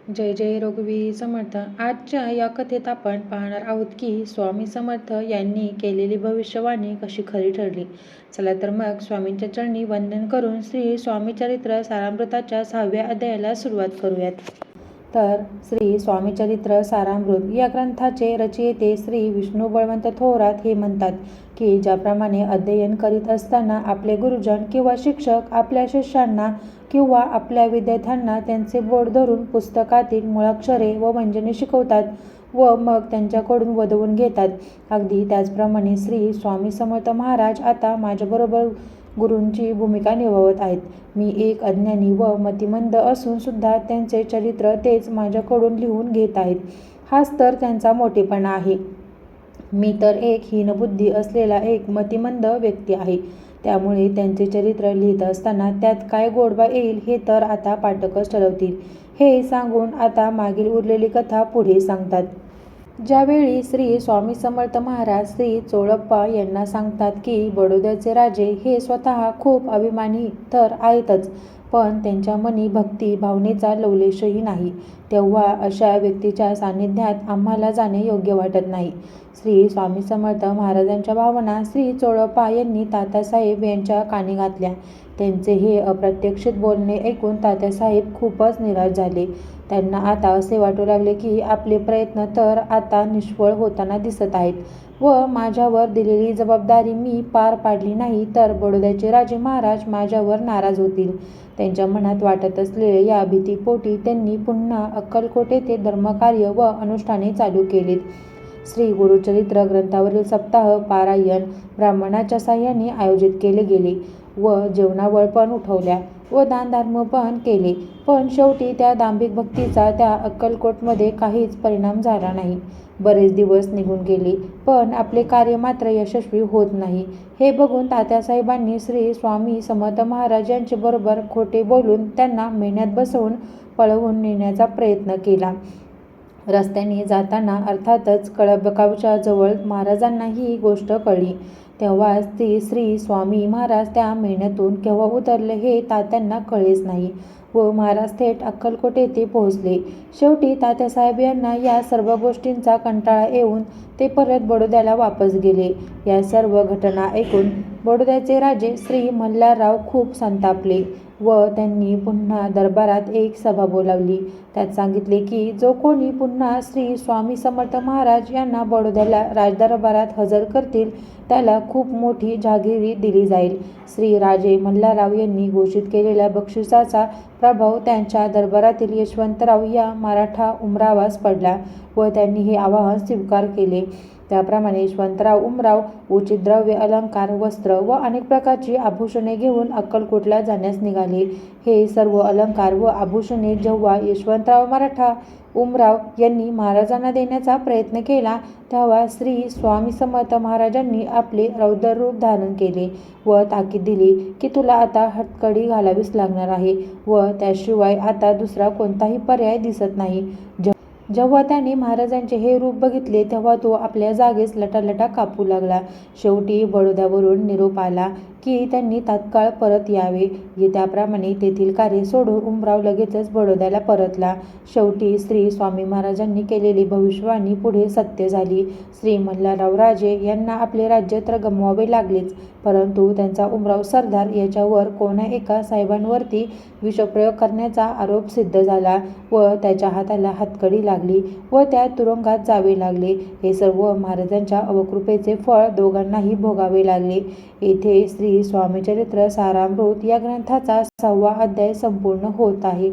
जय जय रघुवीर समर्थ. आजच्या या कथेत आपण पाहणार आहोत की स्वामी समर्थ यांनी केलेली भविष्यवाणी कशी खरी ठरली. चला तर मग स्वामींच्या चरणी वंदन करून श्री स्वामी चरित्र सारामृताच्या 6व्या अध्यायाला सुरुवात करूयात. तर श्री स्वामी चरित्र सारामृत या ग्रंथाचे रचयिते श्री विष्णू बळवंत थोरात हे म्हणतात की ज्याप्रमाणे अध्ययन करीत असताना आपले गुरुजन किंवा शिक्षक आपल्या शिष्यांना किंवा आपल्या विद्यार्थ्यांना त्यांचे बोट धरून पुस्तकातील मुळाक्षरे व व्यंजने शिकवतात व मग त्यांच्याकडून वदवून घेतात, अगदी त्याचप्रमाणे श्री स्वामी समर्थ महाराज आता माझ्याबरोबर गुरूंची भूमिका निभावत आहेत. मी एक अज्ञानी व मतिमंद असून सुद्धा त्यांचे चरित्र तेच माझ्याकडून लिहून घेत आहेत. हाच तर त्यांचा मोठेपणा आहे. मी तर एक हीनबुद्धी असलेला एक मतिमंद व्यक्ती आहे. त्यामुळे त्यांचे चरित्र लिहित असताना त्यात काय गोडवा येईल हे तर आता पाठकच ठरवतील. हे सांगून आता मागील उरलेली कथा पुढे सांगतात. ज्यावेळी श्री स्वामी समर्थ महाराज श्री चोळप्पा यांना सांगतात की बडोद्याचे राजे हे स्वतः खूप अभिमानी तर आहेतच, पण त्यांच्या मनी भक्ती भावनेचा लवलेशही नाही, तेव्हा अशा व्यक्तीच्या सान्निध्यात आम्हाला जाणे योग्य वाटत नाही. श्री स्वामी समर्थ महाराजांच्या भावना श्री चोळप्पा यांनी तात्यासाहेब यांच्या कानी घातल्या. त्यांचे हे अप्रत्याशित बोलणे ऐकून तात्यासाहेब खूपच निराश झाले. त्यांना आता असे वाटू लागले की आपले प्रयत्न तर आता निष्फळ होताना दिसत आहेत व माझ्यावर दिलेली जबाबदारी मी पार पाडली नाही तर बडोद्याचे राजे महाराज माझ्यावर नाराज होतील. त्यांच्या मनात वाटत असलेल्या या भीतीपोटी त्यांनी पुन्हा अक्कलकोट येथे धर्मकार्य व अनुष्ठाने चालू केलीत. श्री गुरुचरित्र ग्रंथावरील सप्ताह पारायण ब्राह्मणाच्या साह्याने आयोजित केले गेले व जेवणावळ पण उठवल्या व दानधर्म पण केले, पण शेवटी त्या दांभिक भक्तीचा त्या अक्कलकोटमध्ये काहीच परिणाम झाला नाही. बरेच दिवस निघून गेले पण आपले कार्य मात्र यशस्वी होत नाही. हे बघून तात्यासाहेबांनी श्री स्वामी समर्थ महाराज यांचे बरोबर खोटे बोलून त्यांना मेण्यात बसवून पळवून नेण्याचा प्रयत्न केला. रस्त्याने जाताना अर्थातच कळंबगावच्या जवळ महाराजांना ही गोष्ट कळली. तेव्हाच ती श्री स्वामी महाराज त्या मेण्यातून केव्हा उतरले हे तात्यांना कळलेच नाही व महाराज थेट अक्कलकोट येथे पोहोचले. शेवटी तात्यासाहेब यांना या सर्व गोष्टींचा कंटाळा येऊन ते परत बडोद्याला वापस गेले. या सर्व घटना ऐकून बडोद्याचे राजे श्री मल्हारराव खूप संतापले व त्यांनी पुन्हा दरबारात एक सभा बोलावली. त्यात सांगितले की जो कोणी पुन्हा श्री स्वामी समर्थ महाराज यांना बडोद्याला राजदरबारात हजर करतील त्याला खूप मोठी जहागिरी दिली जाईल. श्री राजे मल्हारराव यांनी घोषित केलेल्या बक्षिसाचा प्रभाव त्यांच्या दरबारातील यशवंतराव या मराठा उमरावास पडला व त्यांनी हे आवाहन स्वीकार केले. त्याप्रमाणे यशवंतराव उमराव उचित द्रव्य अलंकार वस्त्र व अनेक प्रकारची आभूषणे घेऊन अक्कलकोटला जाण्यास निघाले. हे सर्व अलंकार व आभूषणे जेव्हा यशवंतराव मराठा उमराव यांनी महाराजांना देण्याचा प्रयत्न केला तेव्हा श्री स्वामी समर्थ महाराजांनी आपले रौद्र रूप धारण केले व ताकीद दिली की तुला आता हतकडी घालावीच लागणार आहे व त्याशिवाय आता दुसरा कोणताही पर्याय दिसत नाही. जेव्हा त्याने महाराजांचे हे रूप बघितले तेव्हा तो आपल्या जागेस लटालटा कापू लागला. शेवटी बडोद्यावरून निरोप आला की त्यांनी तात्काळ परत यावे. त्याप्रमाणे तेथील कार्य सोडून उमराव लगेचच बडोद्याला परतला. शेवटी श्री स्वामी महाराजांनी केलेली भविष्यवाणी पुढे सत्य झाली. श्री मल्हारराव राजे यांना आपले राज्य तर गमवावे लागलेच, परंतु त्यांचा उमराव सरदार याच्यावर कोणा एका साहेबांवरती विषप्रयोग करण्याचा आरोप सिद्ध झाला व त्याच्या हाताला हातकडी लागली व त्या तुरुंगात जावे लागले. हे सर्व महाराजांच्या अवकृपेचे फळ दोघांनाही भोगावे लागले. येथे श्री स्वामी चरित्र सारामृत या ग्रंथाचा 6वा अध्याय संपूर्ण होत आहे.